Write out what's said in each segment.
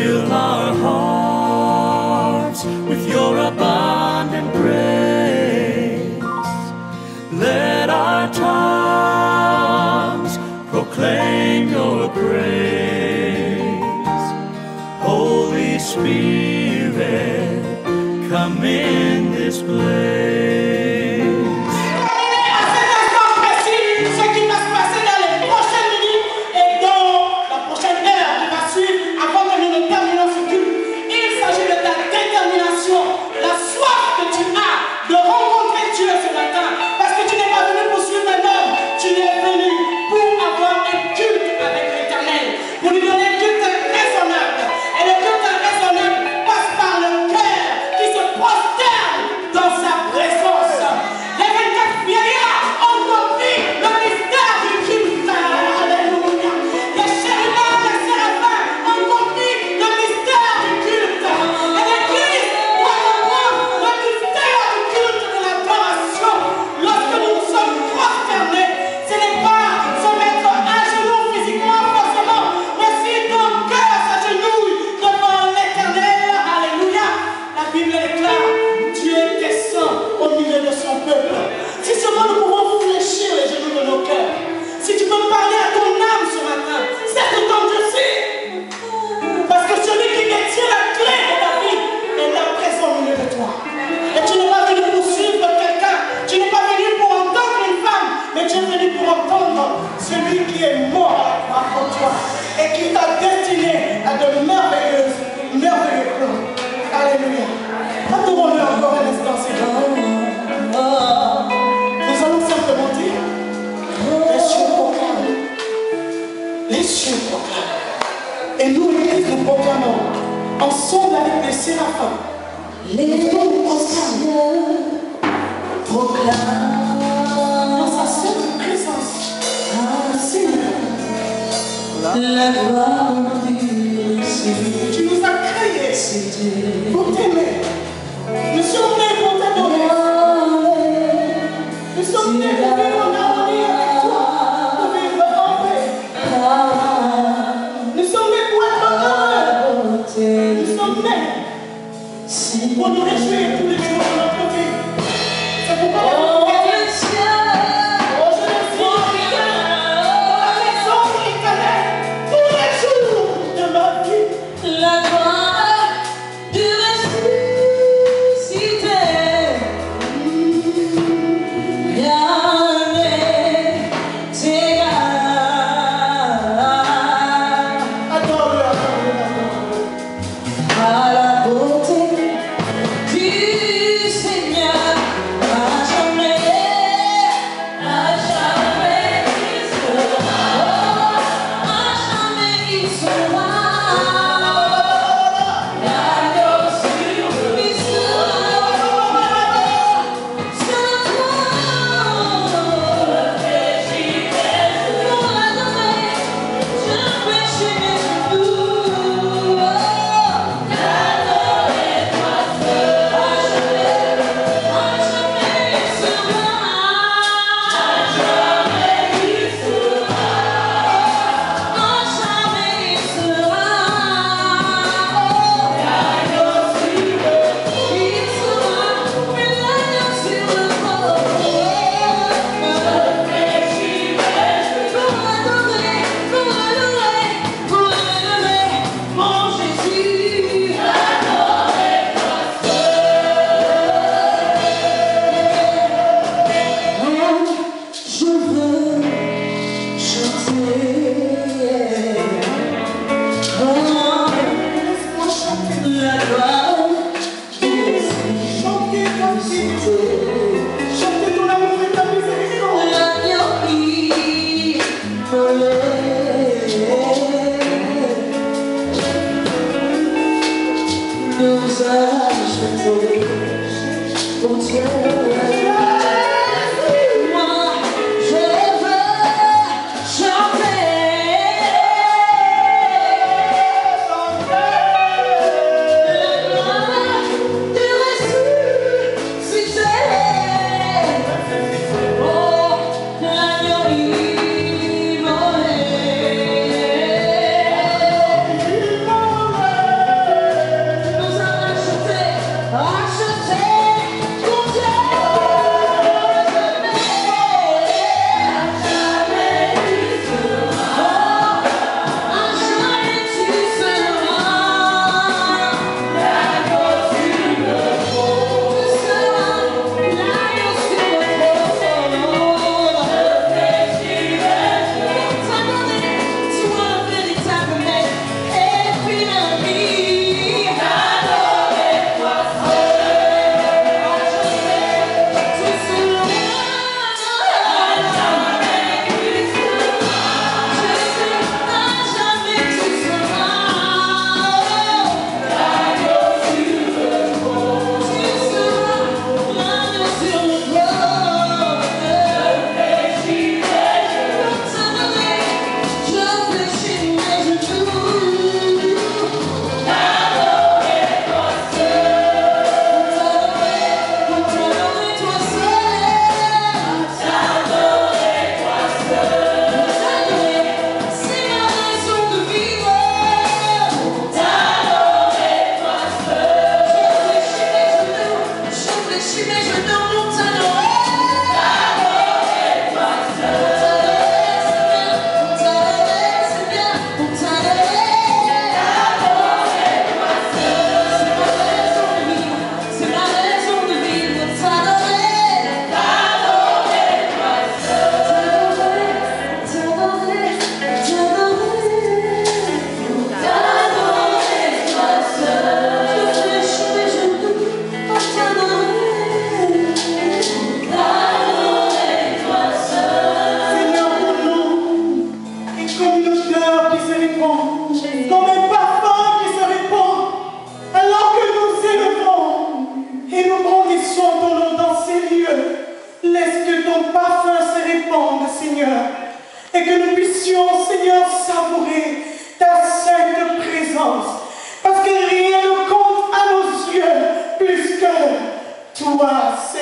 Fill our hearts with your abundant grace. Let our tongues proclaim your praise. Holy Spirit, come in this place. Celui qui est mort pour toi et qui t'a destiné à de merveilleux plans. Alléluia. Adorons-le encore un instant, Seigneur. Nous allons simplement dire, les cieux proclament. Les cieux proclament. Et nous, l'Église, nous proclamons ensemble avec les séraphins. Les cieux proclament dans sa sainte présence. La gloire de Dieu, tu nous as créés pour t'aimer. Nous sommes nés pour t'adorer. Nous sommes nés pour vivre en harmonie avec toi, pour vivre en paix. Nous sommes nés pour être heureux. Nous sommes nés pour nous réjouir tous les jours de notre vie. C'est pourquoi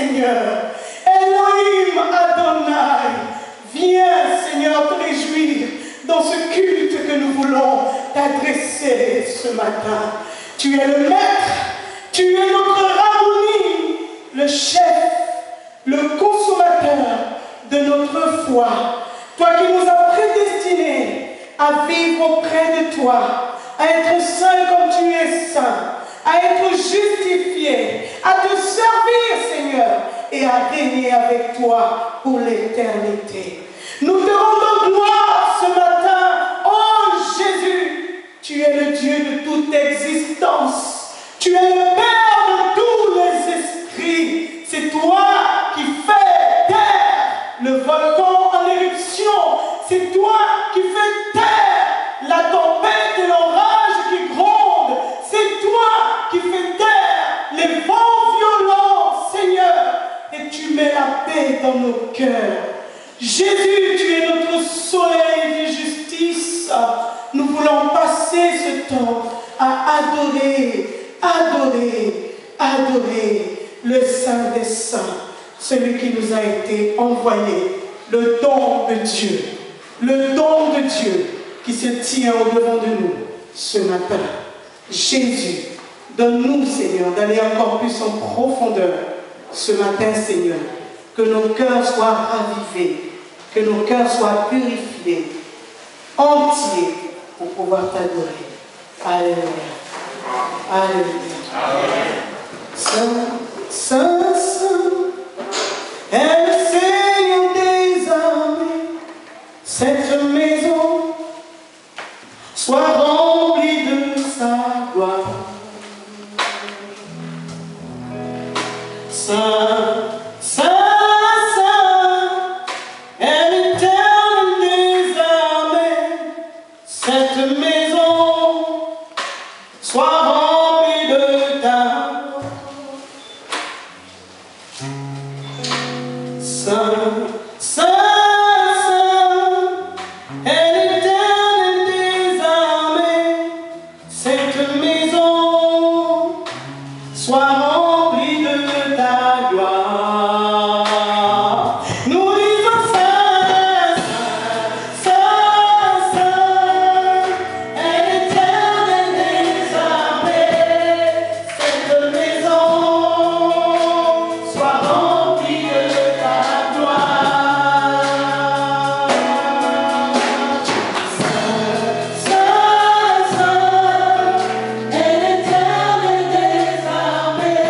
Seigneur. Elohim Adonai, viens, Seigneur, te réjouir dans ce culte que nous voulons t'adresser ce matin. Tu es le maître, tu es notre Rabboni, le chef, le consommateur de notre foi. Toi qui nous as prédestinés à vivre auprès de toi, à être saint comme tu es saint, à être justifié, à te servir, Seigneur, et à régner avec toi pour l'éternité. Nous te rendons gloire ce matin. Oh Jésus, tu es le Dieu de toute existence. Tu es le Père de tous les esprits. C'est toi qui fais taire le volcan en éruption. C'est toi qui fais taire la tempête et l'orage qui gronde. C'est toi qui fais taire les vents violents, Seigneur. Et tu mets la paix dans nos cœurs. Jésus, tu es notre soleil de justice. Nous voulons passer ce temps à adorer, adorer, adorer le Saint des Saints, celui qui nous a été envoyé, le don de Dieu, le don de Dieu qui se tient au-devant de nous ce matin. Jésus, donne-nous, Seigneur, d'aller encore plus en profondeur ce matin, Seigneur, que nos cœurs soient ravivés, que nos cœurs soient purifiés, entiers, pour pouvoir t'adorer. Alléluia. Alléluia. Saint, Saint, Saint, est le Seigneur des armées. Cette maison soit remplie de sa gloire. Saint, Saint, cette maison soit remplie de ta gloire. Saint, Saint, Saint, est l'Éternel des armées. Cette maison soit remplie de ta gloire. Nous disons Saint, Saint, Saint, Saint, est l'Éternel des armées. Cette maison soit remplie de ta gloire. Saint, Saint, Saint, est l'Éternel des armées.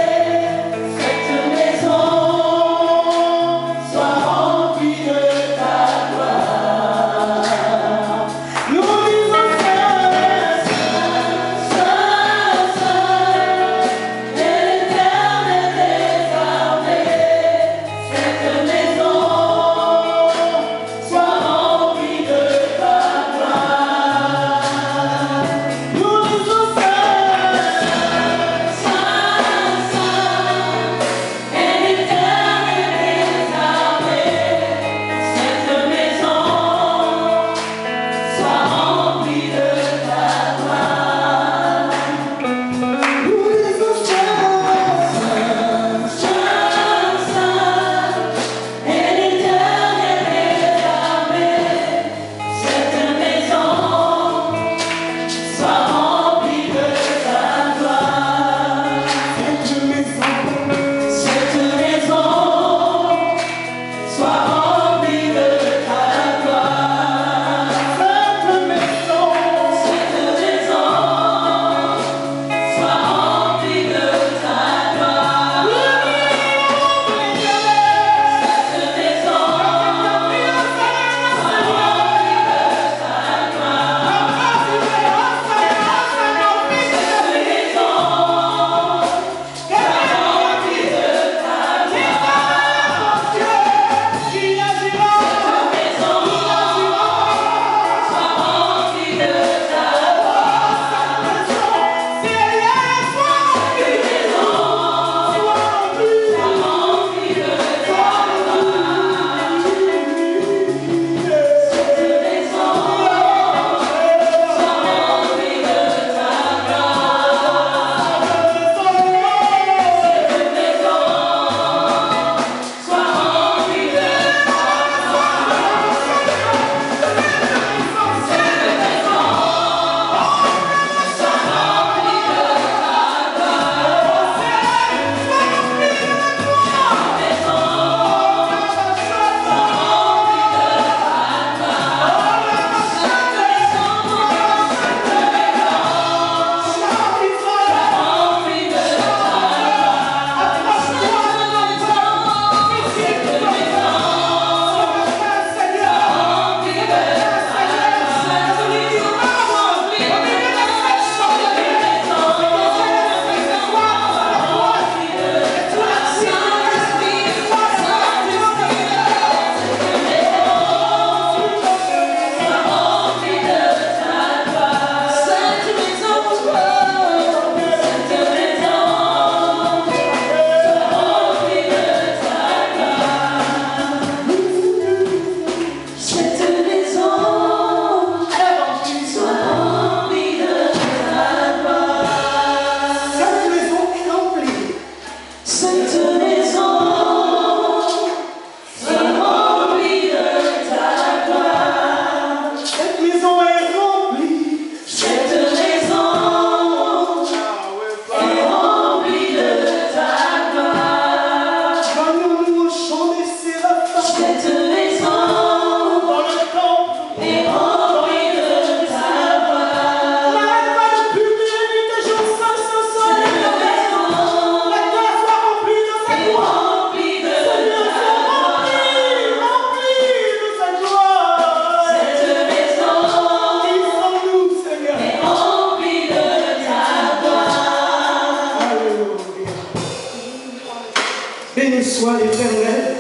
Béni soit l'Éternel.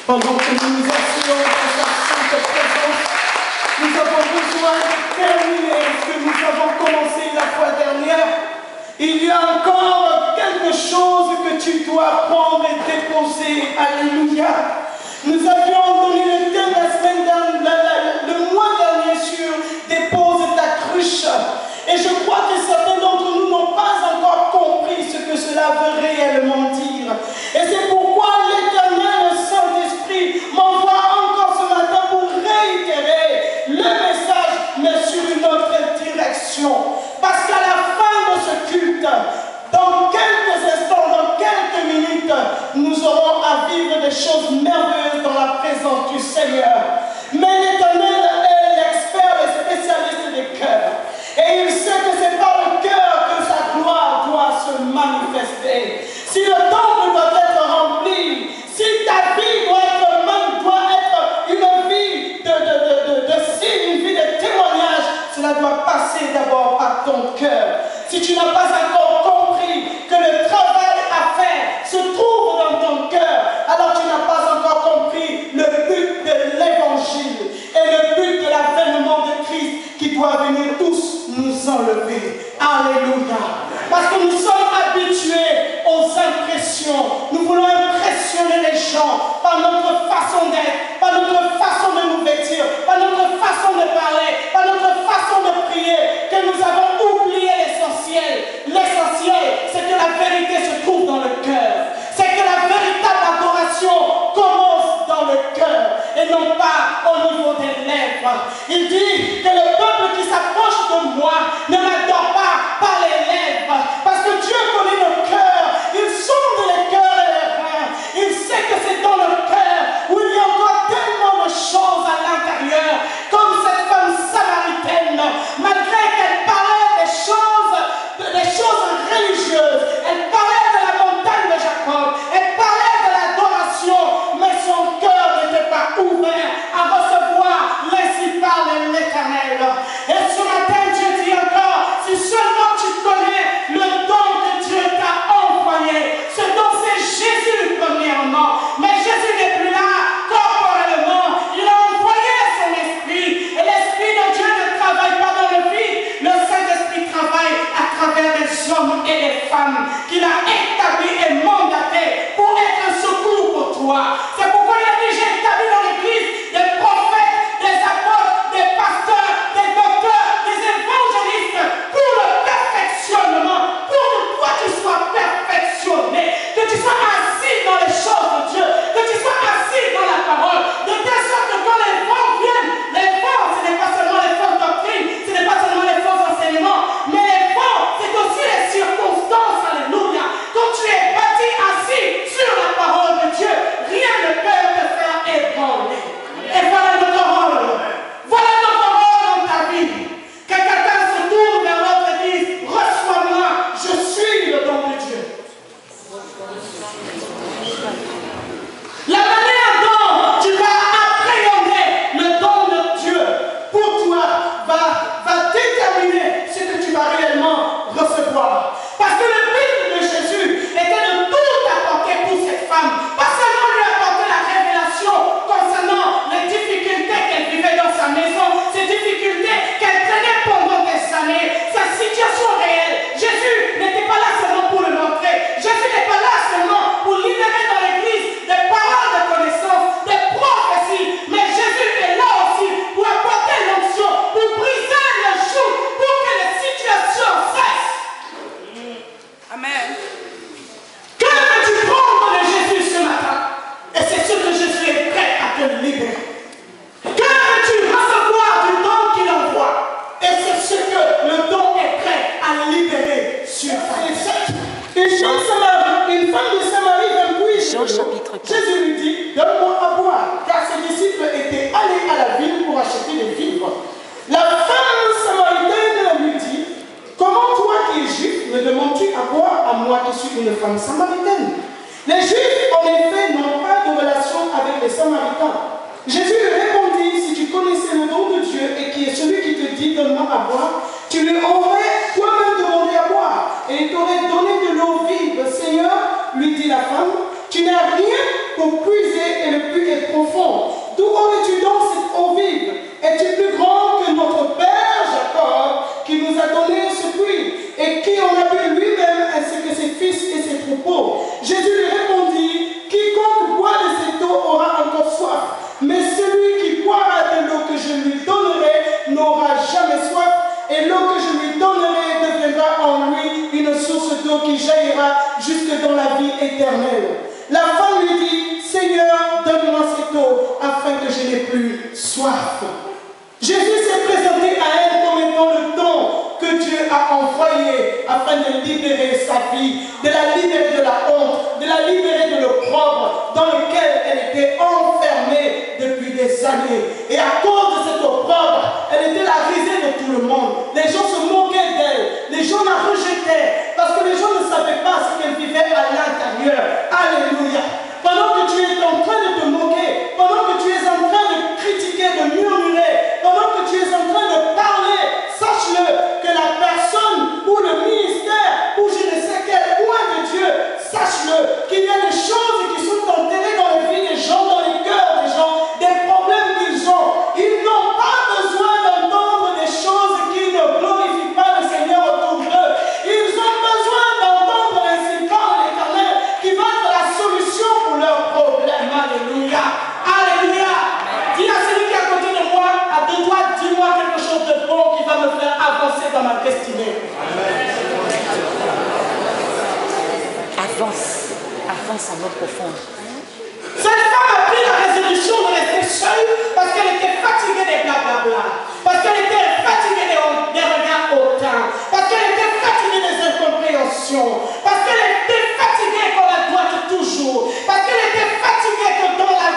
Pendant que nous nous assurons de sa sainte présence, nous avons besoin de terminer ce que nous avons commencé la fois dernière. Il y a encore quelque chose que tu dois prendre et déposer. Alléluia. Nous avions donné le thème la semaine dernière, le mois dernier sur dépose ta cruche. Et je crois que certains d'entre nous n'ont pas encore compris ce que cela veut réellement dire. Et c'est pourquoi l'Éternel, le Saint-Esprit, m'envoie encore ce matin pour réitérer le message, mais sur une autre direction. Parce qu'à la fin de ce culte, dans quelques instants, dans quelques minutes, nous aurons à vivre des choses merveilleuses dans la présence du Seigneur. Mais l'Éternel est l'expert, le spécialiste des cœurs. Et il sait que c'est par le cœur que sa gloire doit se manifester. Si le temple doit être rempli, si ta vie doit être une vie de signe, une vie de témoignage, cela doit passer d'abord par ton cœur. Si tu n'as pas encore compris que le travail à faire se trouve dans ton cœur, alors tu n'as pas encore compris le but de l'évangile et le but de l'avènement de Christ qui doit venir tous nous enlever. Alléluia. Parce que nous sommes habitués aux impressions. Nous voulons impressionner les gens par notre façon d'être, par notre façon de nous vêtir, par notre façon de parler, par notre façon de prier, que nous avons oublié l'essentiel. L'essentiel, c'est que la vérité se trouve dans le cœur. C'est que la véritable adoration commence dans le cœur et non pas au niveau des lèvres. Il dit que le peuple qui s'approche de moi ne m'adore pas par les lèvres, parce que Dieu connaît nos cœurs. Il sonde les cœurs et les reins. Il sait que c'est dans le cœur où il y a encore tellement de choses à l'intérieur, comme cette femme samaritaine, malgré qu'elle parlait des choses religieuses, elle parlait de la montagne de Jacob, elle parlait de l'adoration, mais son cœur n'était pas ouvert à recevoir l'ainsi parle l'Éternel. Et ce matin, Dieu dit encore, si seulement tu connais le don que Dieu t'a envoyé, ce don c'est Jésus premièrement, mais Jésus n'est plus là corporellement, il a envoyé son esprit, et l'esprit de Dieu ne travaille pas dans le vide, le Saint-Esprit travaille à travers les hommes et les femmes qu'il a établis et mandatés pour être un secours pour toi. C'est pourquoi il a dit, j'ai établi dans l'Église des prophètes, des apôtres, des pasteurs, des docteurs, des évangélistes pour le perfectionnement, pour que toi tu sois perfectionné, que tu sois assis dans les choses de Dieu, que tu sois assis dans la parole, de telle sorte que quand les vents viennent, les vents, ce n'est pas seulement les fausses doctrines, ce n'est pas seulement les faux enseignements, mais les vents, c'est aussi les circonstances, alléluia. Quand tu es bâti assis sur la parole de Dieu, rien ne peut te faire ébranler. Et voilà notre rôle. Voilà notre rôle dans ta vie. Que quelqu'un se tourne vers l'autre et dise, reçois-moi, je suis le don de Dieu. La manière dont tu vas appréhender le don de Dieu pour toi va déterminer ce que tu vas réellement recevoir. Parce que le but de Jésus était de tout apporter pour cette femme. Pas seulement lui apporter la révélation concernant les difficultés qu'elle vivait dans sa maison, ces difficultés qu'elle traînait pendant des années, sa situation réelle. Jésus n'était pas là seulement pour le montrer. Jésus n'est pas là seulement pour libérer dans l'église des paroles de connaissance, des prophéties. Mais Jésus est là aussi pour apporter l'onction, pour briser le joug, pour que les situations cessent. Amen. Que veux-tu prendre de Jésus ce matin? Et c'est ce que Jésus est prêt à te libérer. Que veux-tu recevoir du don qu'il envoie? Et c'est ce que le don est prêt à libérer sur ta vie. Une femme de Samarie vint puiser l'eau. Jésus lui dit, donne-moi à boire, car ses disciples étaient allés à la ville pour acheter des vivres. La femme samaritaine lui dit, comment toi qui es juif me demandes-tu à boire à moi qui suis une femme samaritaine? Les juifs en effet n'ont pas de relation avec les samaritains. Jésus lui répondit, si tu connaissais le don de Dieu et qui est celui qui te dit donne-moi à boire, tu lui aurais toi-même demandé à boire et il t'aurait donné de l'eau vive. Seigneur, lui dit la femme, tu n'as rien troupeaux. Jésus lui répondit, quiconque boit de cette eau aura encore soif, mais celui qui boira de l'eau que je lui donnerai n'aura jamais soif, et l'eau que je lui donnerai deviendra en lui une source d'eau qui jaillira jusque dans la vie éternelle. La femme lui dit, Seigneur, donne-moi cette eau afin que je n'ai plus soif. Jésus s'est présenté à elle comme étant le don que Dieu a envoyé afin de libérer sa vie, de la libérer de la honte, de la libérer de l'opprobre dans lequel elle était enfermée depuis des années. Et à cause de cette opprobre, elle était la risée de tout le monde. Les gens se moquaient d'elle, les gens la rejetaient parce que les gens ne savaient pas ce qu'elle vivait à l'intérieur. Alléluia. Pendant que tu es en train de te moquer, pendant que tu es en train de critiquer, de murmurer, pendant que tu es en train de parler, sache-le que la personne ou le ministère ou je ne sais quel point de Dieu, sache-le qu'il y a des choses qui sont enterrées dans la vie des gens, dans les cœurs des gens, des problèmes qu'ils ont. Ils n'ont pas besoin d'entendre des choses qui ne glorifient pas le Seigneur autour d'eux. Ils ont besoin d'entendre ainsi parle l'Éternel qui va être la solution pour leurs problèmes. Alléluia. Alléluia. Dis à celui qui est à côté de moi, à deux doigts, dis-moi quelque chose de bon qui va me faire avancer dans ma destinée. Avance en eau profonde. Cette femme a pris la résolution de rester seule parce qu'elle était fatiguée des blablabla, parce qu'elle était fatiguée des regards hautains, parce qu'elle était fatiguée des incompréhensions, parce qu'elle était fatiguée qu'on la doite toujours, parce qu'elle était fatiguée que dans la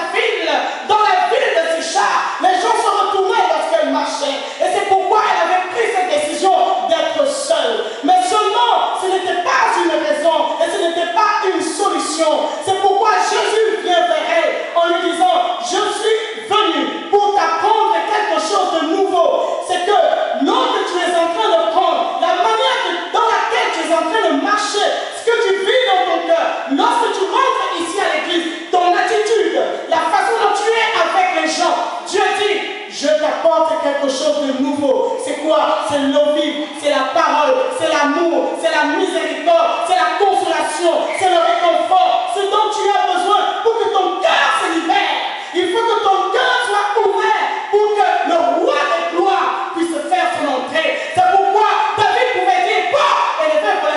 ville de Sichar, les gens se retournaient lorsqu'elle marchait. Et c'est pourquoi elle avait pris cette décision d'être seule. Mais seulement, ce n'était pas une raison et ce n'était pas une solution. C'est pourquoi Jésus vient vers elle en lui disant, je suis venu pour t'apprendre quelque chose de nouveau. C'est que l'eau que tu es en train de prendre, la manière dans laquelle tu es en train de marcher, ce que tu vis dans ton cœur, lorsque tu rentres ici à l'église, ton attitude, la façon dont tu es avec les gens, Dieu dit, je t'apporte quelque chose de nouveau. C'est quoi? C'est l'eau vive, c'est la parole, c'est l'amour, c'est la miséricorde, c'est la consolation, c'est le réconfort, ce dont tu as besoin pour que ton cœur se libère. Il faut que ton cœur soit ouvert pour que le roi des gloires puisse faire son entrée. C'est pourquoi David pouvait dire, et le peuple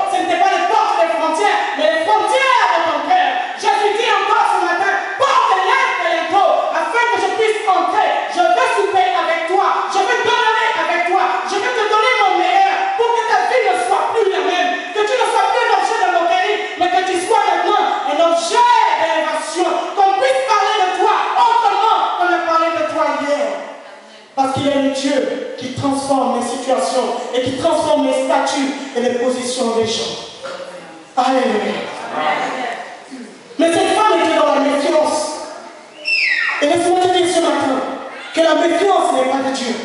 ce n'était pas les portes des frontières, mais les frontières de ton cœur. Jésus dit encore ce matin, porte l'intérêt afin que je puisse entrer. Je veux souper avec toi, je veux demeurer avec toi, je veux te donner mon meilleur pour que ta vie ne soit plus la même, que tu ne sois plus un objet de moquerie, mais que tu sois maintenant un objet d'élévation, qu'on puisse parler de toi autrement qu'on a parlé de toi hier. Parce qu'il y a un Dieu qui transforme les situations et qui transforme les statuts et les positions des gens. Alléluia. Mais cette femme était dans la méfiance. Et laisse-moi te dire ce matin que la méfiance n'est pas de Dieu.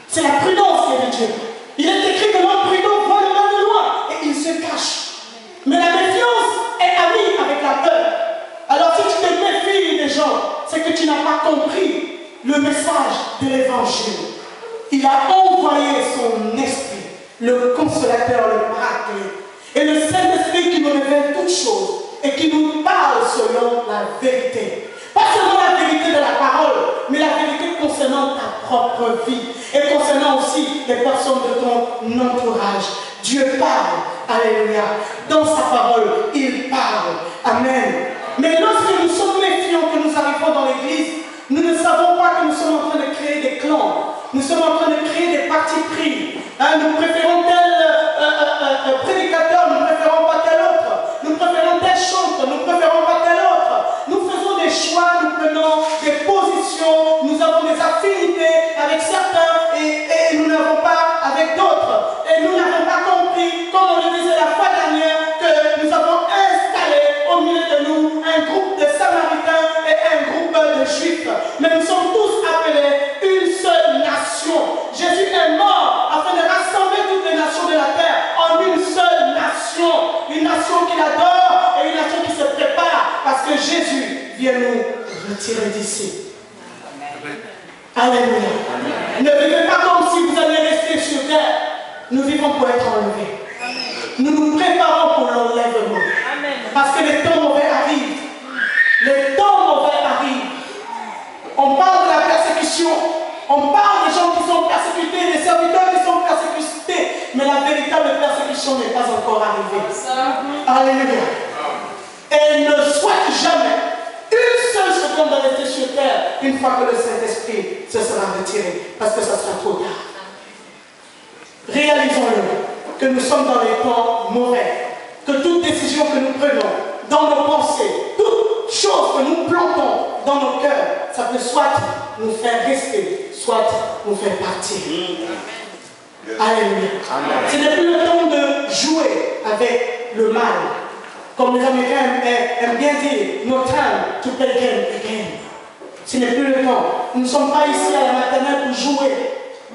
C'est la prudence qui est de Dieu. Il est écrit que l'homme prudent voit le mal de loin et il se cache. Mais la méfiance est amie avec la peur. Alors si tu te méfies des gens, c'est que tu n'as pas compris le message de l'évangile. Il a envoyé son esprit, le consolateur, le paraclet, et le Saint-Esprit qui nous révèle toutes choses et qui nous parle selon la vérité. Pas seulement la vérité de la parole, mais la vérité concernant ta propre vie et concernant aussi les personnes de ton entourage. Dieu parle, alléluia. Dans sa parole, il parle. Amen. Mais lorsque nous sommes méfiants, que nous arrivons dans l'église, nous ne savons pas que nous sommes en train de créer des clans. Nous sommes en train de créer des partis pris. Nous préférons tel prédicateur, nous ne préférons pas tel autre. Nous préférons tel chanteur, nous ne préférons pas tel autre. Nous faisons des choix, nous prenons des positions, nous avons des affinités avec certains et nous n'avons pas avec d'autres. Et nous n'avons pas compris, comme on le disait la fois dernière, que nous avons installé au milieu de nous un groupe de Samaritains et un groupe de Juifs. Mais nous sommes tous appelés une seule nation. Jésus est mort afin de rassembler toutes les nations de la terre en une seule nation. Une nation qu'il adore et une nation qui se prépare parce que Jésus vient nous retirer d'ici. Alléluia. Ne vivez pas comme si vous alliez rester sur terre. Nous vivons pour être enlevés. Nous nous préparons pour l'enlèvement. Parce que les temps mauvais arrivent. Les temps mauvais arrivent. On parle de la persécution. On parle des gens qui sont persécutés, des serviteurs qui sont persécutés. Mais la véritable persécution n'est pas encore arrivée. Alléluia. Et elle ne souhaite jamais une seule seconde de rester sur terre une fois que le Saint-Esprit se sera retiré. Parce que ça sera trop tard. Réalisons-le, que nous sommes dans les temps mauvais. Que toute décision que nous prenons dans nos pensées, toute chose que nous plantons dans nos cœurs, ça peut soit nous faire rester, soit nous faire partir. Alléluia. Ce n'est plus le temps de jouer avec le mal. Comme les Américains aiment bien dire, no time to play game again. Ce n'est plus le temps. Nous ne sommes pas ici à la maternelle pour jouer.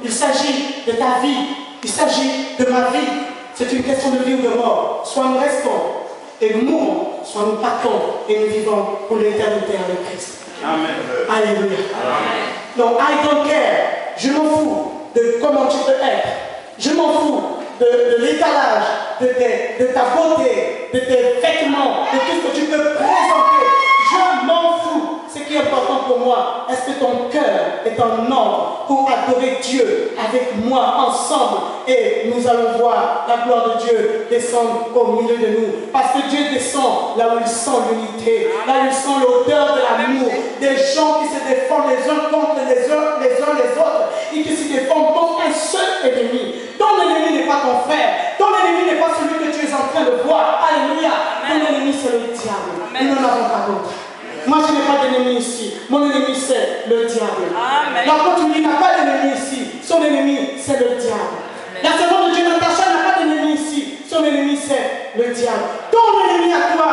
Il s'agit de ta vie. Il s'agit de ma vie. C'est une question de vie ou de mort. Soit nous restons et nous mourons, soit nous partons et nous vivons pour l'éternité avec Christ. Amen. Alléluia. Donc, I don't care. Je m'en fous de comment tu peux être. Je m'en fous de l'étalage, de ta beauté, de tes vêtements, de tout ce que tu peux présenter. Je m'en fous. Ce qui est important pour moi, est-ce que ton cœur est en ordre pour adorer Dieu avec moi ensemble et nous allons voir la gloire de Dieu descendre au milieu de nous. Parce que Dieu descend là où il sent l'unité, là où il sent l'odeur de l'amour, des gens qui se défendent les uns contre les uns les autres et qui se défendent contre un seul ennemi. Ton ennemi n'est pas ton frère, ton ennemi n'est pas celui que tu es en train de voir. Alléluia. Ton ennemi c'est le diable. Nous n'en avons pas d'autre. Moi, je n'ai pas d'ennemi ici. Mon ennemi, c'est le diable. L'apôtre lui n'a pas d'ennemi ici. Son ennemi, c'est le diable. La servante de Dieu, Natacha, n'a pas d'ennemi ici. Son ennemi, c'est le diable. Ton ennemi à toi,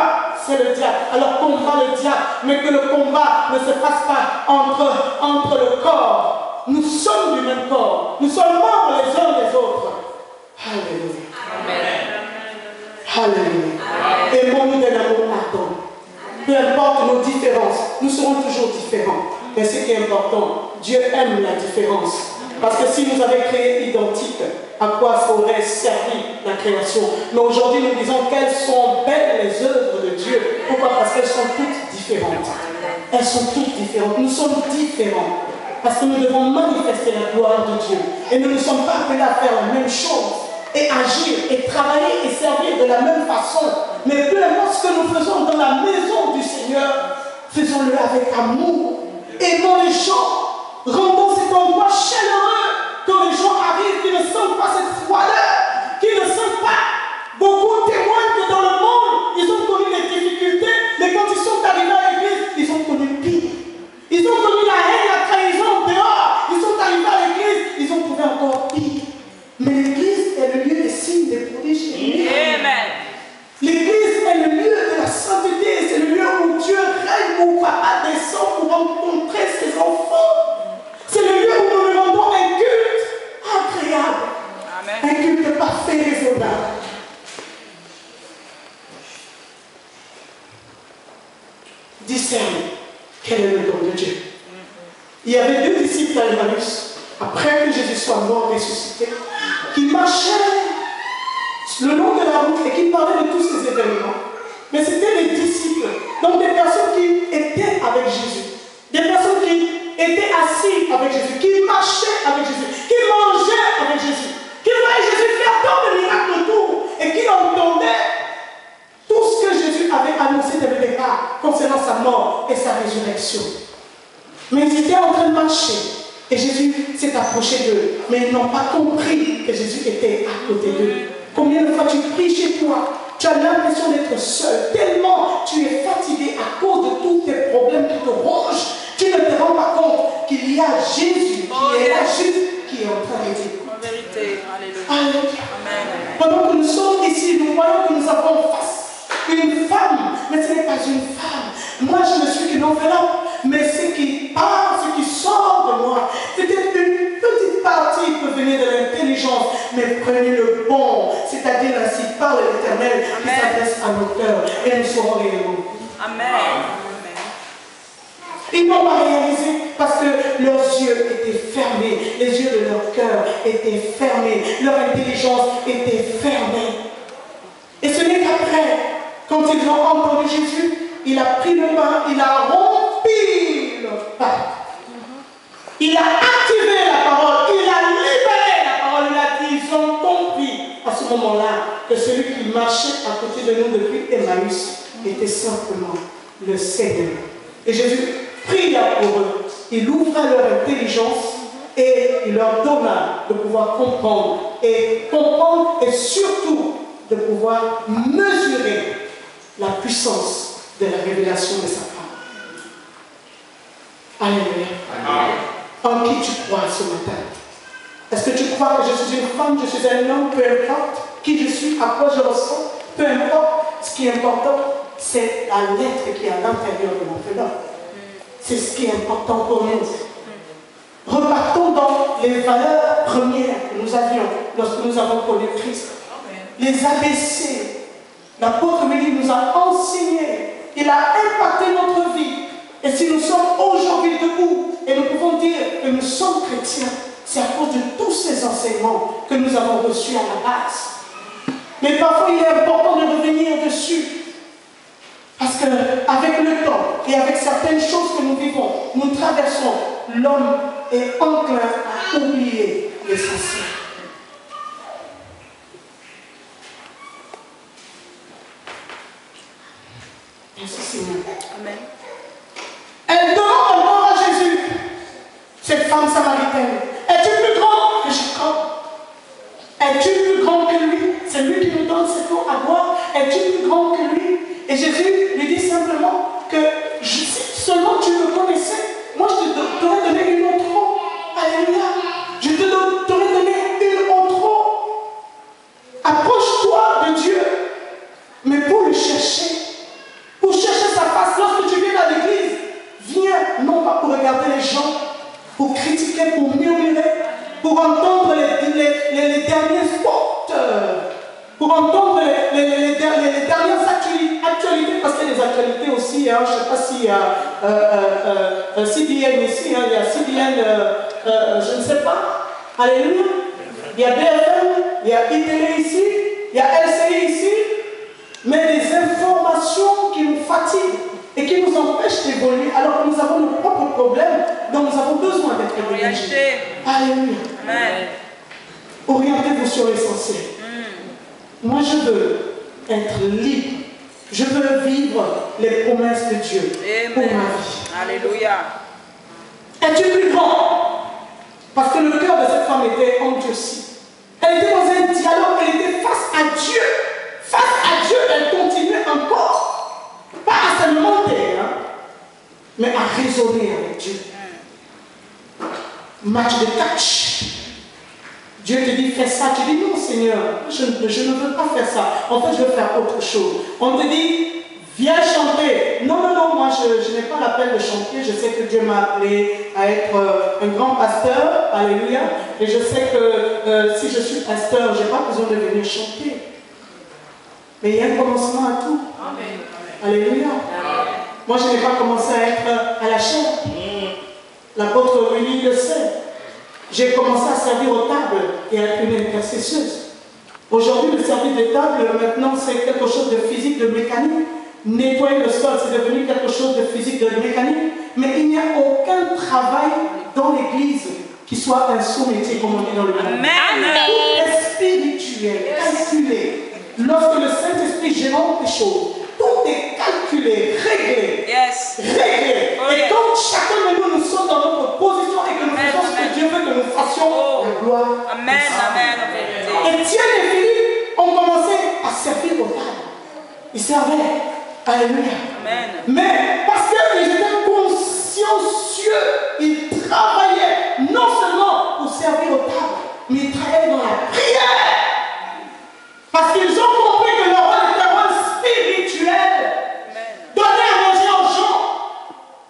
c'est le diable. Alors, combat le diable. Mais que le combat ne se fasse pas entre le corps. Nous sommes du même corps. Nous sommes membres les uns des autres. Alléluia. Alléluia. Aimons-nous d'un amour ardent. Peu importe nos différences, nous serons toujours différents. Mais ce qui est important, Dieu aime la différence. Parce que si nous avions créé identique, à quoi aurait servi la création? Mais aujourd'hui, nous disons qu'elles sont belles les œuvres de Dieu. Pourquoi? Parce qu'elles sont toutes différentes. Elles sont toutes différentes. Nous sommes différents. Parce que nous devons manifester la gloire de Dieu. Et nous ne sommes pas appelés à faire la même chose. Et agir, et travailler, et servir de la même façon. Mais peu importe ce que nous faisons dans la maison du Seigneur, faisons-le avec amour. Aimons les gens. Rendons cet endroit chaleureux. Quand les gens arrivent, qui ne sentent pas cette froideur, qui ne sentent pas. Beaucoup témoignent que dans le monde, ils ont connu des difficultés, mais quand ils sont arrivés à l'église, ils ont connu pire. Ils ont connu la haine, la trahison dehors. Ils sont arrivés à l'église, ils ont trouvé encore pire. Mais l'église est le lieu des signes, des prodiges. Amen. L'église est le lieu de la sainteté. C'est le lieu où Dieu règne, où Papa descend pour rencontrer ses enfants. C'est le lieu où nous nous rendons un culte agréable. Amen. Un culte parfait et raisonnable. Discerne quel est le don de Dieu. Il y avait deux disciples à Emmaüs, après que Jésus soit mort, ressuscité, qui marchaient le long de la route et qui parlaient de tous ces événements. Mais c'était les disciples, donc des personnes qui étaient avec Jésus, des personnes qui étaient assises avec Jésus, qui marchaient avec Jésus, qui mangeaient avec Jésus, qui voyaient Jésus faire tant de miracles autour et qui entendaient tout ce que Jésus avait annoncé dès le départ concernant sa mort et sa résurrection. Mais ils étaient en train de marcher et Jésus s'est approché d'eux. Mais ils n'ont pas compris que Jésus était à côté d'eux. Combien de fois tu pries chez toi, tu as l'impression d'être seul, tellement tu es fatigué à cause de tous tes problèmes qui te rongent. Tu ne te rends pas compte qu'il y a Jésus qui est là juste, qui est en train d'aider. En vérité, alléluia. Alléluia. Amen. Pendant que nous sommes ici, nous voyons que nous avons en face une femme, mais ce n'est pas une femme. Moi, je ne suis qu'une enveloppe, mais ce qui part, ce qui sort de moi, peut-être une petite partie peut venir de l'intelligence, mais prenez le bon, c'est-à-dire ainsi parle l'Éternel qui s'adresse à nos cœurs, et nous serons réellement. Amen. Ils n'ont pas réalisé parce que leurs yeux étaient fermés, les yeux de leur cœur étaient fermés, leur intelligence était fermée. Et ce n'est qu'après Quand ils ont entendu Jésus, il a pris le pain, il a rompu le pain. Il a activé la parole, il a libéré la parole, il a dit, ils ont compris à ce moment-là que celui qui marchait à côté de nous depuis Emmaüs était simplement le Seigneur. Et Jésus pria pour eux, il ouvra leur intelligence et il leur donna de pouvoir comprendre et surtout de pouvoir mesurer la puissance de la révélation de sa parole. Alléluia. En qui tu crois ce matin? Est-ce que tu crois que je suis une femme, je suis un homme, peu importe qui je suis, à quoi je ressemble, peu importe. Ce qui est important, c'est la lettre qui est à l'intérieur de mon cœur. C'est ce qui est important pour nous. Repartons dans les valeurs premières que nous avions lorsque nous avons connu Christ. Les ABC. L'apôtre Willy nous a enseigné. Il a impacté notre vie. Et si nous sommes aujourd'hui debout et nous pouvons dire que nous sommes chrétiens, c'est à cause de tous ces enseignements que nous avons reçus à la base. Mais parfois il est important de revenir dessus. Parce qu'avec le temps et avec certaines choses que nous vivons, nous traversons, l'homme est enclin à oublier l'essentiel. Merci Seigneur. Amen. Elle demande encore à Jésus, cette femme samaritaine, es-tu plus grand que Jacob? Es-tu plus grand que lui? C'est lui qui nous donne cette eau à boire. Es-tu plus grand que lui? Et Jésus lui dit simplement que si seulement tu me connaissais, moi je t'aurais donné une autre eau. Alléluia. Je t'aurais donné une autre eau. Approche-toi de Dieu, mais pour le chercher, pour chercher sa face. Lorsque tu viens à l'église, viens non pas pour regarder les gens, pour critiquer, pour murmurer, pour entendre les derniers spots, pour entendre les dernières actualités, parce qu'il y a des actualités aussi, hein, je ne sais pas s'il y a CBN ici, hein, il y a CBN, je ne sais pas, alléluia, il y a BFM, il y a ITV ici, il y a LCI ici, mais des informations qui nous fatiguent et qui nous empêchent d'évoluer, alors que nous avons nos propres problèmes dont nous avons besoin d'être dirigés. Alléluia. Amen. Orientez-vous sur l'essentiel. Moi, je veux être libre. Je veux vivre les promesses de Dieu pour ma vie. Alléluia. Es-tu plus grand? Parce que le cœur de cette femme était endurci. Elle était dans un dialogue, elle était face à Dieu. Face à Dieu, elle continuait encore. Pas à se demander, hein, mais à raisonner avec Dieu. Match de catch. Dieu te dit, fais ça. Tu dis, non Seigneur, je ne veux pas faire ça. En fait, je veux faire autre chose. On te dit, viens chanter. Non, non, non, moi, je n'ai pas l'appel de chanter. Je sais que Dieu m'a appelé à être un grand pasteur. Alléluia. Et je sais que si je suis pasteur, je n'ai pas besoin de venir chanter. Mais il y a un commencement à tout. Amen. Alléluia. Moi, je n'ai pas commencé à être à la chair. L'apôtre Willy le sait. J'ai commencé à servir aux tables et à être une intercesseuse. Aujourd'hui, le service des tables, maintenant, c'est quelque chose de physique, de mécanique. Nettoyer le sol, c'est devenu quelque chose de physique, de mécanique. Mais il n'y a aucun travail dans l'église qui soit un sous-métier, comme on dit dans le monde. Tout est spirituel, calculé. Lorsque le Saint-Esprit gère des choses, tout est calculé, réglé. Réglé. Et quand chacun de nous sommes dans notre position et que nous faisons ce que Dieu veut que nous fassions, la gloire. Amen. Amen. Étienne et Philippe ont commencé à servir aux tables. Ils servaient. Alléluia. Amen. Mais parce qu'ils étaient consciencieux, ils travaillaient non seulement pour servir aux tables, mais ils travaillaient dans la prière. Parce qu'ils ont compris que leur rôle était un rôle spirituel. Donner à manger aux gens.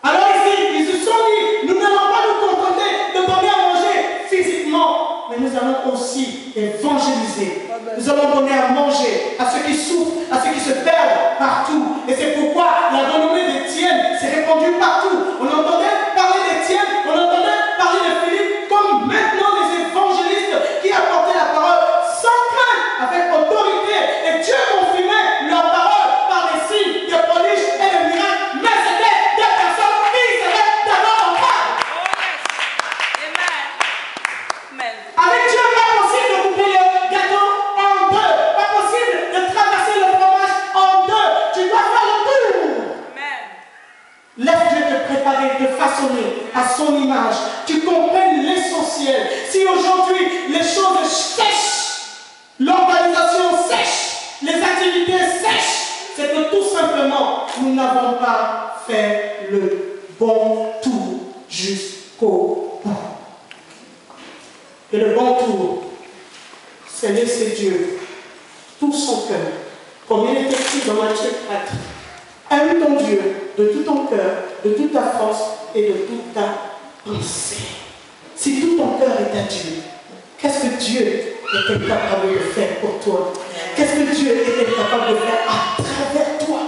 Alors ici, ils se sont dit, nous n'allons pas nous contenter de donner à manger physiquement, mais nous allons aussi évangéliser. Nous allons donner à manger à ceux qui souffrent, à ceux qui se perdent partout. Et c'est pourquoi la renommée d'Étienne s'est répandue partout. On entendait parler d'Étienne, on entendait parler de Philippe, comme maintenant des évangélistes qui tout simplement, nous n'avons pas fait le bon tour jusqu'au bout. Et le bon tour, c'est laisser Dieu tout son cœur. Comme il est écrit dans Matthieu 4. Aime ton Dieu de tout ton cœur, de toute ta force et de toute ta pensée. Si tout ton cœur est à Dieu, qu'est-ce que Dieu est capable de faire pour toi? Qu'est-ce que Dieu est capable de faire à travers toi?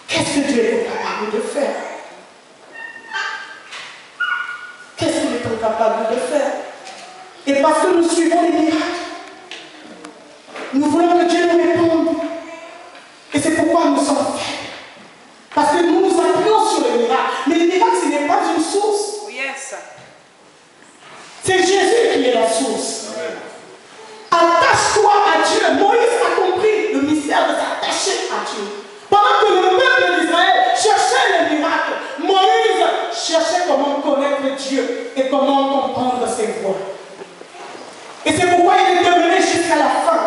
Qu'est-ce que Dieu est capable de faire? Qu'est-ce qu'il est capable de faire? Et parce que nous suivons les miracles, nous voulons que Dieu nous réponde. Et c'est pourquoi nous sommes faits. Parce que nous nous appuyons sur les miracles. Mais les miracles, ce n'est pas une source. Yes. C'est Jésus qui est la source. Attache-toi à Dieu. Moïse a compris le mystère de s'attacher à Dieu. Pendant que le peuple d'Israël cherchait les miracles, Moïse cherchait comment connaître Dieu et comment comprendre ses voies. Et c'est pourquoi il est demeuré jusqu'à la fin.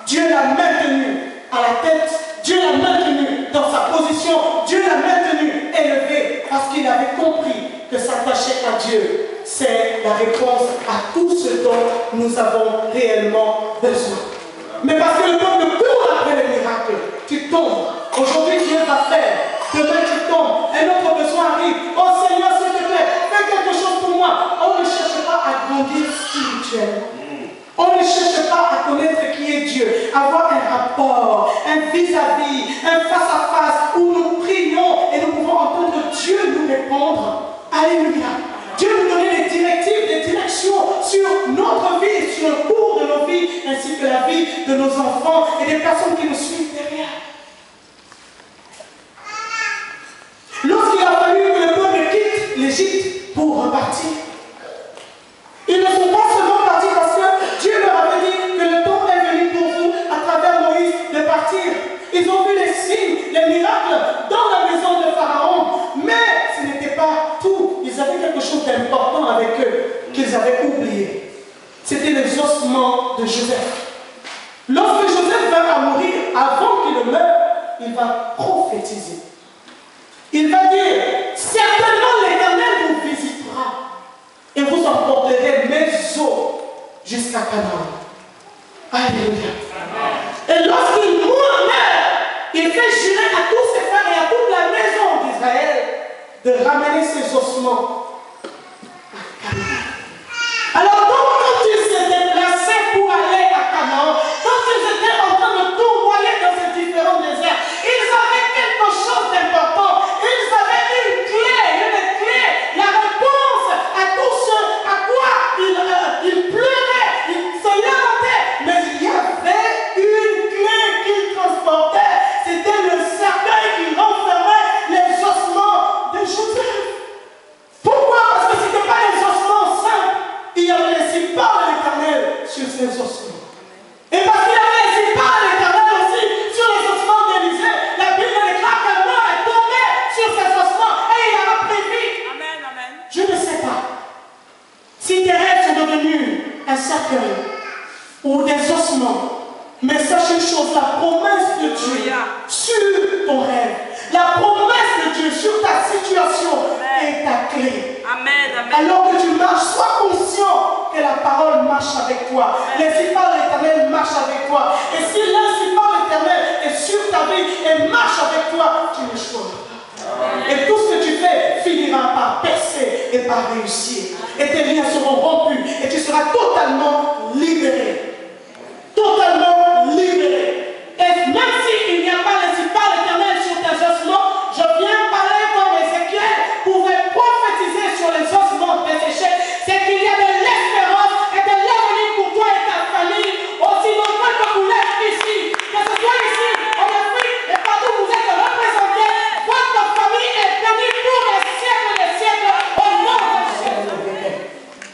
Dieu l'a maintenu à la tête. Dieu l'a maintenu dans sa position. Dieu l'a maintenu élevé parce qu'il avait compris que s'attacher à Dieu, c'est la réponse à tout ce dont nous avons réellement besoin. Mais parce que le peuple court après les miracles, tu tombes. Aujourd'hui, Dieu va faire. Demain, tu tombes. Un autre besoin arrive. Oh Seigneur, s'il te plaît, fais quelque chose pour moi. On ne cherche pas à grandir spirituellement. On ne cherche pas à connaître qui est Dieu, avoir un rapport, un vis-à-vis, un face-à-face où nous prions et nous pouvons entendre Dieu nous répondre. Alléluia. Dieu nous donne des directives, des directions sur notre vie, sur le cours de nos vies, ainsi que la vie de nos enfants et des personnes qui nous suivent derrière. Lorsqu'il a fallu que le peuple quitte l'Égypte pour repartir, ils ne sont pas seulement partis parce que Dieu leur avait dit que le temps est venu pour vous, à travers Moïse, de partir. Ils ont vu les signes, les miracles dans la maison de Pharaon. Mais ce n'était pas tout. Ils avaient quelque chose d'important avec eux qu'ils avaient oublié. C'était les ossements de Joseph. Lorsque Joseph va à mourir, avant qu'il ne meure, il va prophétiser. Il va dire, certainement l'Éternel vous visitera. Et vous emporterez mes os jusqu'à Canaan. Alléluia. Et lorsqu'il meurt, il fait jurer à tous ses frères et à toute la maison d'Israël de ramener ses ossements à Canaan. Alors donc, quand ils se déplaçaient pour aller à Canaan, quand ils étaient en train de tournoyer dans ces différents déserts, ils avaient quelque chose d'important. Ils avaient une clé, la réponse à tout ce à quoi ils pleuraient, ils se lamentaient. Mais il y avait une clé qu'ils transportaient. C'était le cercueil qui renfermait les ossements de Joseph. Pourquoi? Parce que ce n'était pas les ossements simples. Il y avait les cipares de l'Éternel sur ces ossements. Et parce qu'il y avait les cipares de l'Éternel aussi sur les ossements d'Élisée, la Bible déclare que mort est tombé sur ces ossements et il a repris vie. Amen, amen. Je ne sais pas si tes rêves sont devenus un cercueil ou des ossements, mais sache une chose, la promesse de Dieu sur ton rêve, la promesse de Dieu sur ta situation est ta clé. Amen, amen. Alors que tu marches, sois conscient que la parole marche avec toi. Les cipares de l'Éternel marchent avec toi. Et si l'un cipare de l'Éternel est sur ta vie et marche avec toi, tu n'échoueras pas. Et tout ce que tu fais finira par percer et par réussir. Et tes liens seront rompus et tu seras totalement libéré. Totalement libéré. Et même s'il n'y a pas les cipares de l'Éternel sur tes ossements, je viens parler comme Ézéchiel pouvait prophétiser sur les ossements desséchés. C'est qu'il y a de l'espérance et de l'avenir pour toi et ta famille. Aussi nombreux que vous l'êtes ici, que ce soit ici, en Afrique et partout où vous êtes représentés, votre famille est bénie pour les siècles des siècles au nom de Jésus.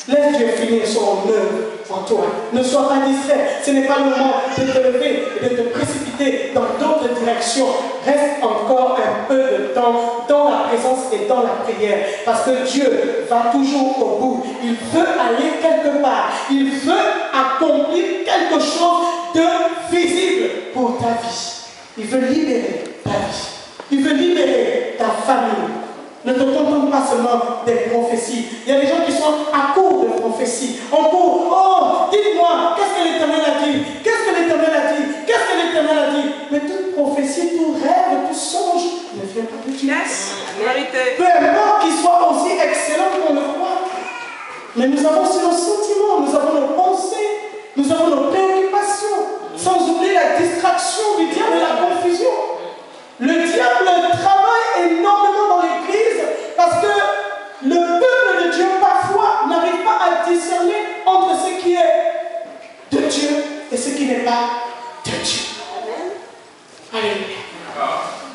Laisse Dieu finir son œuvre en toi. Ne sois pas distrait. Ce n'est pas le moment de te lever et de te précipiter dans d'autres directions. Reste encore un peu de temps dans la présence et dans la prière. Parce que Dieu va toujours au bout. Il veut aller quelque part. Il veut accomplir quelque chose de visible pour ta vie. Il veut libérer ta vie. Il veut libérer ta famille. Ne te contente pas seulement des prophéties. Il y a des gens qui sont à court de prophéties. En cours, oh, dites-moi, qu'est-ce que l'Éternel a dit? Qu'est-ce que l'Éternel a dit? Qu'est-ce que l'Éternel a dit? Mais toute prophétie, tout rêve, tout songe ne vient pas de Dieu. Yes, vérité. Peu importe qu'il soit aussi excellent qu'on le croit. Mais nous avons aussi nos sentiments, nous avons nos pensées, nous avons nos préoccupations, sans oublier la distraction du diable et la confusion. Le diable travaille énormément dans l'Église parce que le peuple de Dieu parfois n'arrive pas à discerner entre ce qui est de Dieu et ce qui n'est pas de Dieu. Alléluia.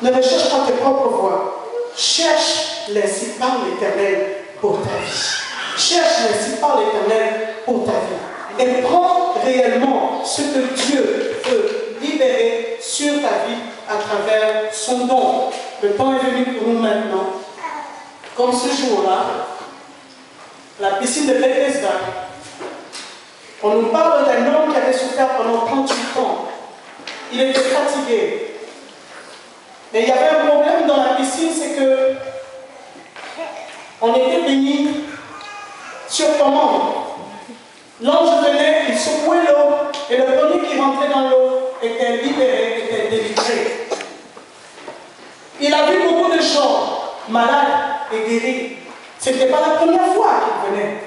Ne recherche pas tes propres voies. Cherche-les si par l'Éternel pour ta vie. Cherche-les si par l'Éternel pour ta vie. Et prends réellement ce que Dieu veut libérer sur ta vie à travers son don. Le temps est venu pour nous maintenant. Comme ce jour-là, la piscine de Bethesda, on nous parle d'un homme qui avait souffert pendant 38 ans. Il était fatigué. Mais il y avait un problème dans la piscine, c'est que on était bénis sur commande. L'ange venait, il secouait l'eau, et le premier qui rentrait dans l'eau était libéré, était délivré. Il a vu beaucoup de gens malades et guéris. Ce n'était pas la première fois qu'il venait.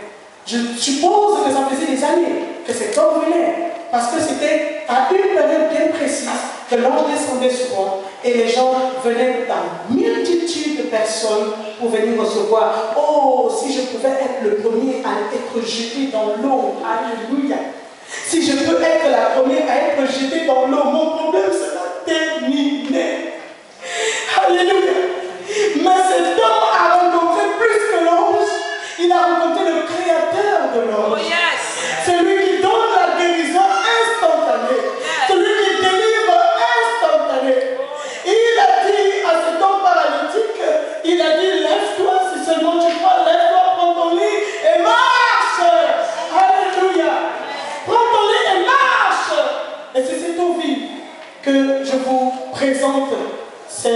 Je suppose que ça faisait des années que cet homme venait. Parce que c'était à une période bien précise que l'ange descendait souvent et les gens venaient dans multitude de personnes pour venir recevoir. Oh, si je pouvais être le premier à être jeté dans l'eau. Alléluia. Si je peux être la première à être jetée dans l'eau, mon problème sera terminé. Alléluia. Mais cet homme a rencontré plus que l'ange. Il a rencontré le créateur de l'ange. Oh yes. Celui qui donne la guérison instantanée. Yes. Celui qui délivre instantanée. Il a dit à cet homme paralytique, il a dit, lève-toi, si seulement tu crois, lève-toi, prends ton lit et marche. Alléluia. Prends ton lit et marche. Et c'est cette eau vive que je vous présente ce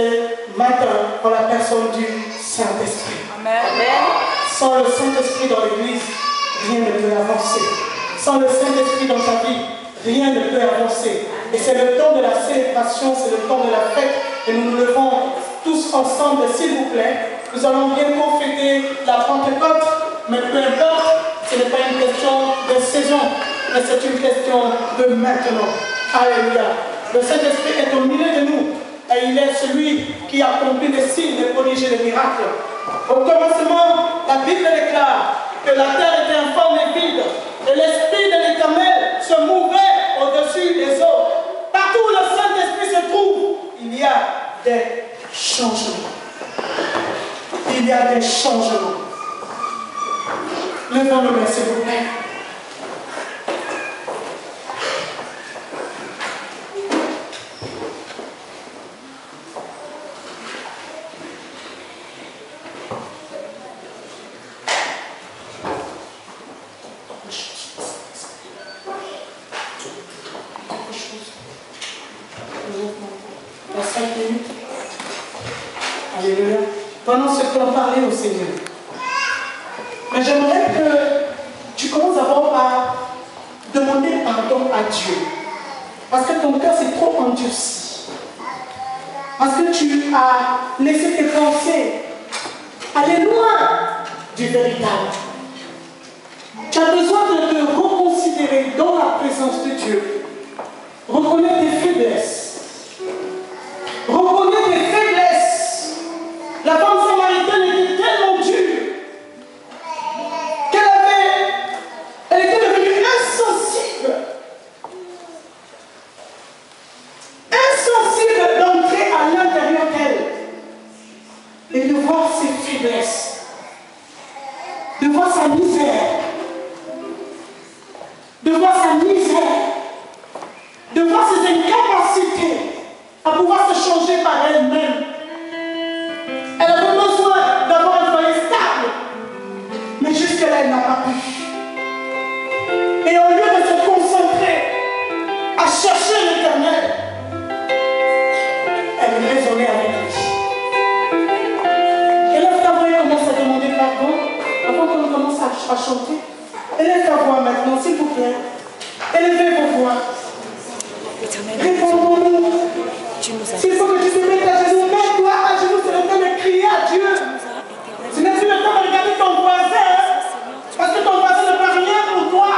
matin en la personne du Saint-Esprit. Amen. Sans le Saint-Esprit dans l'Église, rien ne peut avancer. Sans le Saint-Esprit dans ta vie, rien ne peut avancer. Et c'est le temps de la célébration, c'est le temps de la fête. Et nous nous levons tous ensemble, s'il vous plaît. Nous allons bientôt fêter la Pentecôte, mais peu importe, ce n'est pas une question de saison, mais c'est une question de maintenant. Alléluia. Le Saint-Esprit est au milieu de nous. Et il est celui qui accomplit les signes, les prodiges et les miracles. Au commencement, la Bible déclare que la terre était informe et vide, et l'Esprit de l'Éternel se mouvait au-dessus des eaux. Partout où le Saint-Esprit se trouve, il y a des changements. Il y a des changements. Levons nos mains, s'il vous plaît. Dans 5 minutes. Alléluia. Pendant ce temps, parler au Seigneur. Mais j'aimerais que tu commences d'abord par demander pardon à Dieu. Parce que ton cœur s'est trop endurci. Parce que tu as laissé tes pensées aller loin du véritable. Tu as besoin de te reconsidérer dans la présence de Dieu. Reconnais tes faiblesses. Reconnais tes faiblesses. La femme samaritaine était tellement dure qu'elle était devenue insensible. Insensible d'entrer à l'intérieur d'elle et de voir ses faiblesses, de voir sa misère, de voir sa misère, de voir ses incapacités à pouvoir se changer par elle-même. Elle avait besoin d'avoir un foyer stable, mais jusque-là, elle n'a pas pu. Et au lieu de se concentrer à chercher l'Éternel, elle raisonne raisonner avec lui. Élève ta voix et commence à demander pardon avant qu'on commence à chanter. Élève ta voix maintenant, s'il vous plaît. Élevez vos voix. Répondons-nous. S'il faut que tu te mettes à genoux, mets-toi à genoux, c'est le temps de crier à Dieu. Ce n'est plus le temps de regarder ton voisin, parce que ton voisin ne peut rien pour toi.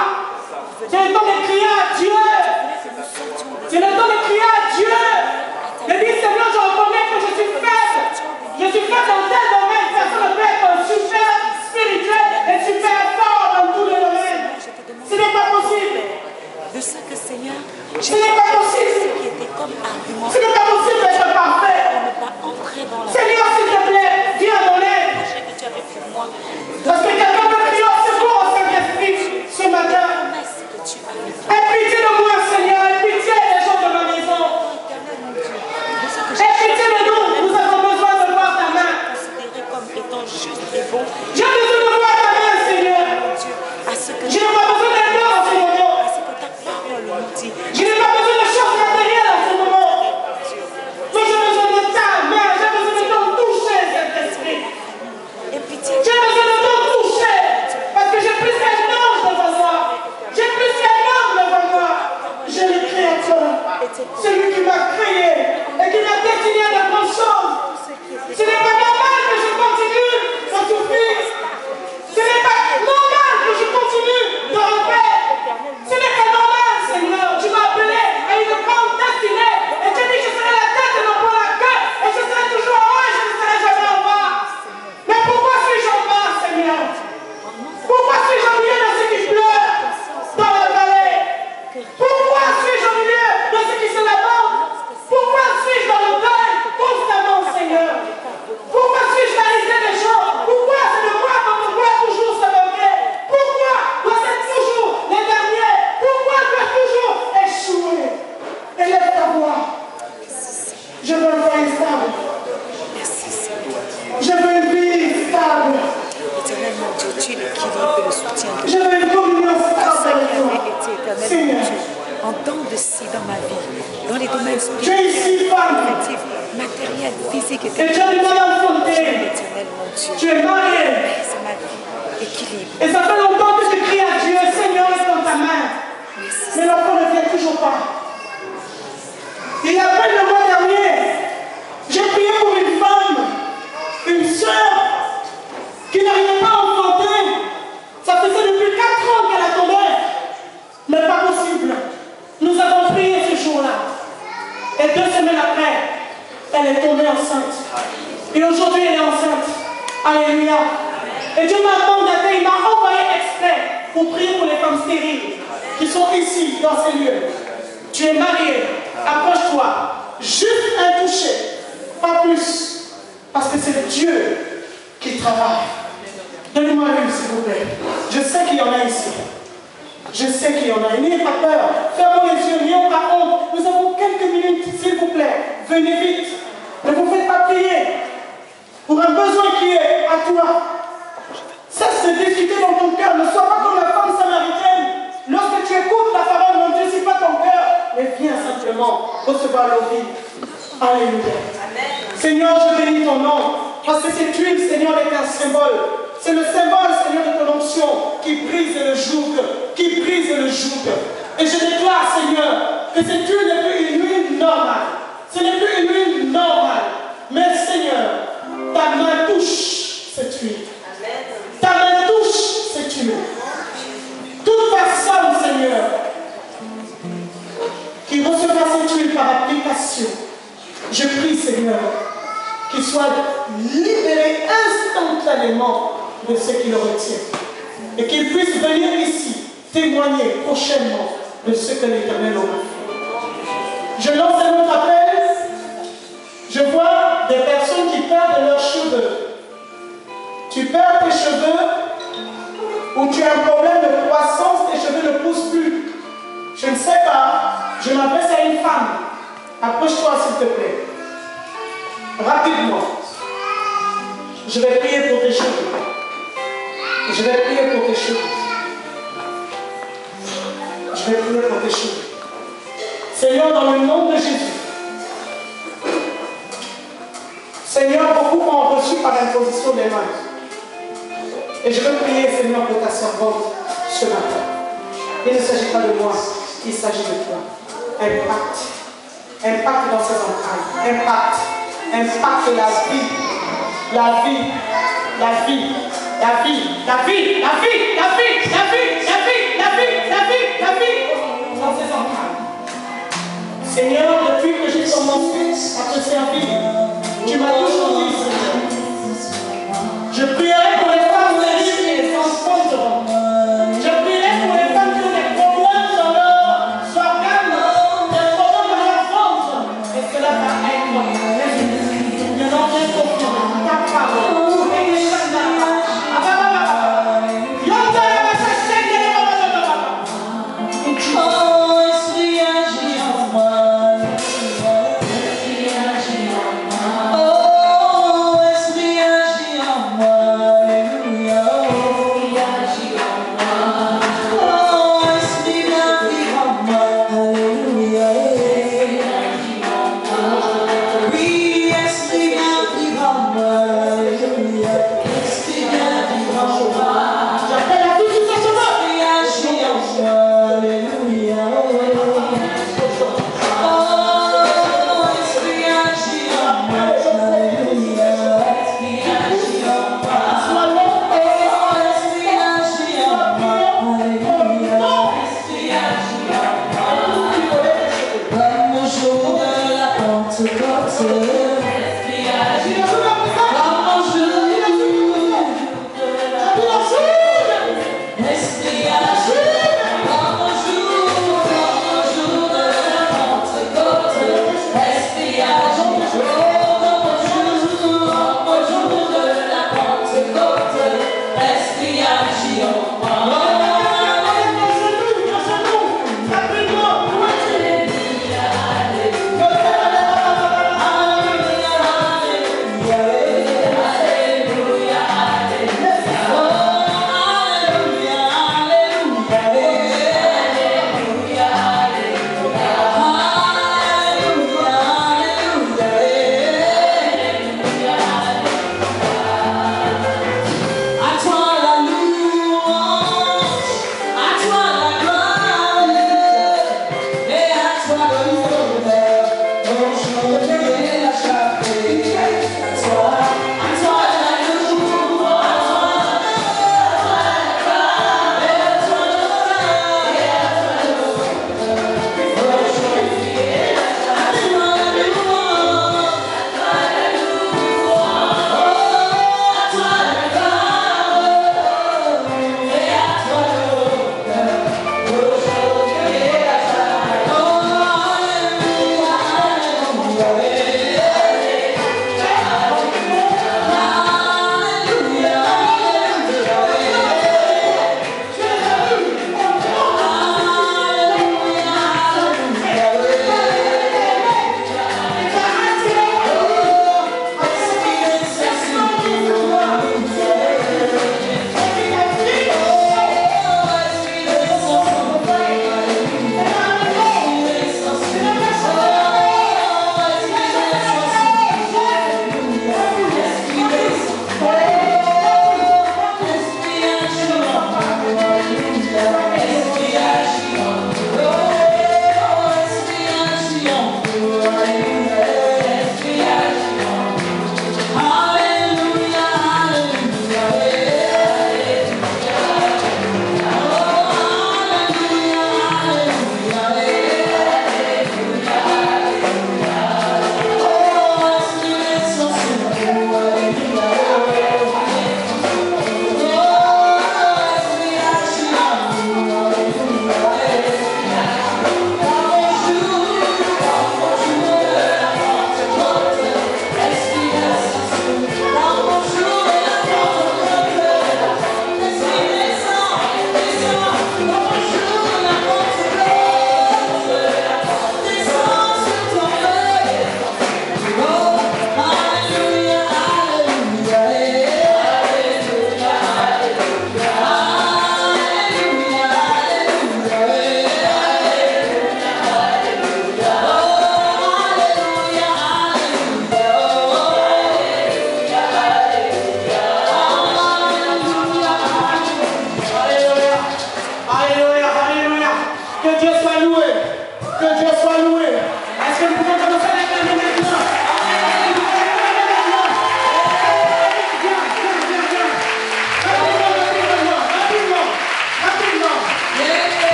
C'est le temps de crier à Dieu. C'est le temps de crier à Dieu. De dire, Seigneur, je reconnais que je suis faible. Je suis faible dans tel domaine. Personne ne peut être super spirituel et super fort dans tous les domaines. Ce n'est pas possible. De ça que Seigneur, ce n'est pas possible. ce qui était comme argument Ce n'est pas possible d'être parfait. pour ne pas entrer dans la Seigneur, s'il te plaît, viens à mon aide. projet que tu avais pour moi. Parce que quelqu'un peut crier au secours au Saint-Esprit ce matin. Promesse que tu avais faite. Aie pitié de moi, Seigneur. Aie pitié des gens de ma maison. Éternel mon Dieu, de ce que Aie pitié de nous. Nous avons besoin de voir ta main. considéré comme étant juste et bon, J'ai besoin de voir ta main, Seigneur. mon Dieu, à ce que Je n'ai pas besoin d'un homme en ce moment. ta parole nous dit. Je n'ai pas besoin de choses matérielles en ce moment. Mais j'ai besoin de ta main. J'ai besoin de ton toucher, Saint-Esprit. Et pitié, J'ai besoin de ton toucher. Parce que j'ai plus qu'un ange devant moi. J'ai plus qu'un homme devant moi. J'ai le Créateur. Celui qui m'a créé et qui m'a destiné à de grandes choses. Ce n'est pas normal que je continue à souffrir. Ce n'est pas normal que je continue de refaire. Ce n'est pas normal, Seigneur. Tu m'as appelé à une grande destinée. Et tu dis que je serai la tête et non pas la queue. Et je serai toujours en haut et je ne serai jamais en bas. Mais pourquoi suis-je en bas, Seigneur? Pourquoi suis-je au milieu de ceux qui pleurent dans la vallée? Pourquoi suis-je au milieu de ceux qui se lamentent? Pourquoi suis-je dans le deuil constamment, Seigneur? Pourquoi suis-je la risée des gens? Pourquoi c'est de moi qu'on me voit toujours se moquer? Pourquoi dois-je être toujours les derniers? Pourquoi dois-je toujours échouer? Élève ta voix. Je veux un foyer stable. merci Seigneur. Je veux une vie stable. Éternel mon Dieu, tu es l'équilibre et le soutien de Je veux une communion tout ce stable qui avec avait toi. été éternel mon Seigneur, Dieu. En temps de ci dans ma vie, dans les domaines tu es ici, spirituels, femme. affectifs, matériels, physiques et Et tu as du mal à enfanter. éternel mon Dieu. Tu es marié. C'est ma vie, équilibre. Et ça fait longtemps que tu cries à Dieu, Seigneur, laisse dans ta main. Mais l'enfant ne vient toujours pas. Il y a peine le mois dernier, j'ai prié pour une femme, une sœur, qui n'arrivait pas à enfanter. Ça faisait depuis 4 ans qu'elle attendait. Mais pas possible. Nous avons prié ce jour-là. Et 2 semaines après, elle est tombée enceinte. Et aujourd'hui, elle est enceinte. Alléluia. Et Dieu m'a mandaté, il m'a envoyé exprès pour prier pour les femmes stériles qui sont ici, dans ces lieux. Tu es marié, approche-toi. Juste un toucher, pas plus. Parce que c'est Dieu qui travaille. Donnez-moi une, s'il vous plaît. Je sais qu'il y en a ici. Je sais qu'il y en a. N'ayez pas peur. Fermons les yeux, n'ayons pas honte. Nous avons quelques minutes, s'il vous plaît. Venez vite. Ne vous faites pas prier pour un besoin qui est à toi. Ça, c'est discuter dans ton cœur. Ne sois pas comme la femme samaritaine. Lorsque tu écoutes la parole, mon Dieu, c'est pas ton cœur. Mais viens simplement recevoir l'eau vive. Alléluia. Seigneur, je bénis ton nom. Parce que cette huile, Seigneur, est un symbole. C'est le symbole, Seigneur, de ton onction qui brise le joug. Qui brise le joug. Et je déclare, Seigneur, que cette huile n'est plus une huile normale. Ce n'est plus une huile normale. Mais, Seigneur, ta main touche cette huile. Ta main touche cette huile. Toute personne, Seigneur, qui recevra cette huile par application, je prie, Seigneur, qu'il soit libéré instantanément de ce qui le retient. Et qu'il puisse venir ici témoigner prochainement de ce que l'Éternel aura fait. Je lance un autre appel. Je vois des personnes qui perdent leurs cheveux. Tu perds tes cheveux ou tu as un problème de croissance, tes cheveux ne poussent plus. Je ne sais pas. Je m'adresse à une femme. Approche-toi, s'il te plaît. Rapidement. Je vais prier pour tes cheveux. Je vais prier pour tes cheveux. Je vais prier pour tes cheveux. Seigneur, dans le nom de Jésus, Seigneur, beaucoup ont reçu par imposition des mains. Et je veux prier, Seigneur, pour ta servante ce matin. Il ne s'agit pas de moi, il s'agit de toi. Impact dans ses entrailles. Impact la vie. La vie. La vie. La vie. La vie. La vie. La vie. La vie. La vie. La vie. La vie. La vie. Dans ses entrailles. Seigneur, depuis que j'ai commencé à te servir, tu m'as toujours dit, Seigneur. Je prierai pour les femmes délivrées et les enfants. Je prierai pour les femmes qui ont des problèmes dans leurs organes, des problèmes dans leur ventre. Et cela va être résolu. Je n'en ai confiance. Ta parole.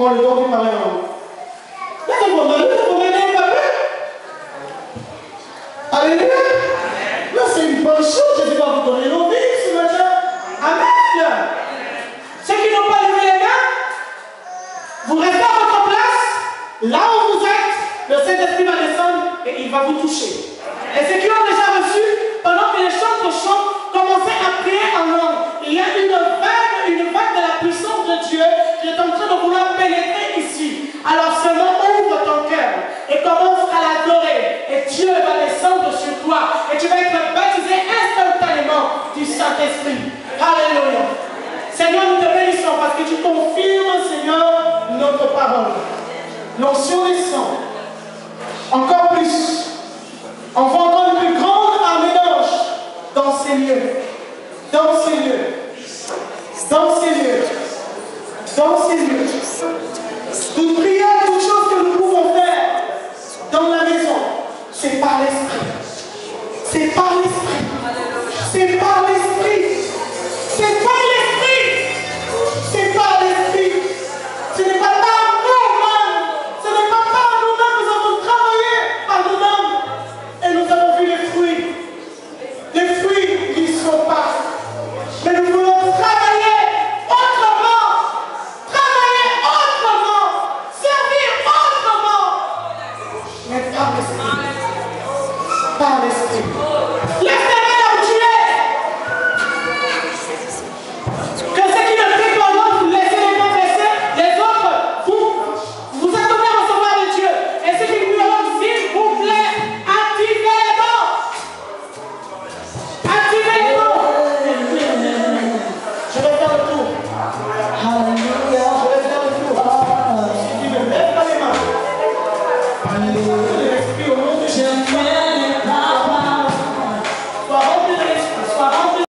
prends le temps de parler en langue. Lève-toi, un peu. Alléluia. Là, c'est une bonne chose. Je vais vous donner nos vies ce matin. Amen. Ceux qui n'ont pas levé les mains, vous restez à votre place, là où vous êtes, le Saint-Esprit va descendre et il va vous toucher. Et ceux qui ont déjà reçu, pendant que les chantres chantent, commencez à prier en langue. Il y a une vague de la puissance de Dieu qui est en train de vouloir pénétrer ici. Alors seulement ouvre ton cœur et commence à l'adorer. Et Dieu va descendre sur toi et tu vas être baptisé instantanément du Saint-Esprit. Alléluia. Seigneur, nous te bénissons parce que tu confirmes, Seigneur, notre parole. L'onction descend. Encore plus. On va entendre une plus grande mélange dans ces lieux. Dans ces lieux. Dans ces lieux. Dans ces lieux. Toute prière, toute chose que nous pouvons faire dans la maison, c'est par l'Esprit. C'est par l'Esprit. C'est par l'Esprit. C'est par l'Esprit. C'est par l'Esprit. Ce n'est pas par nous-mêmes. Ce n'est pas par nous-mêmes. Nous avons travaillé par nous-mêmes. Et nous avons vu les fruits. Les fruits qui ne sont pas. Mais nous voulons travailler autrement. Travailler autrement. Servir autrement. Mais par l'Esprit. Par l'Esprit. Lève ta main là où tu es. Que ceux qui ne prient pas l'autre, laissez les mains baisser. Les autres, vous attendez à recevoir de Dieu. Et ceux qui prient l'autre, s'il vous plaît, activez les dons. Activez les dons. Je vais faire le tour. Alléluia. Je vais faire le tour. Si tu me lèves pas les mains. Alléluia.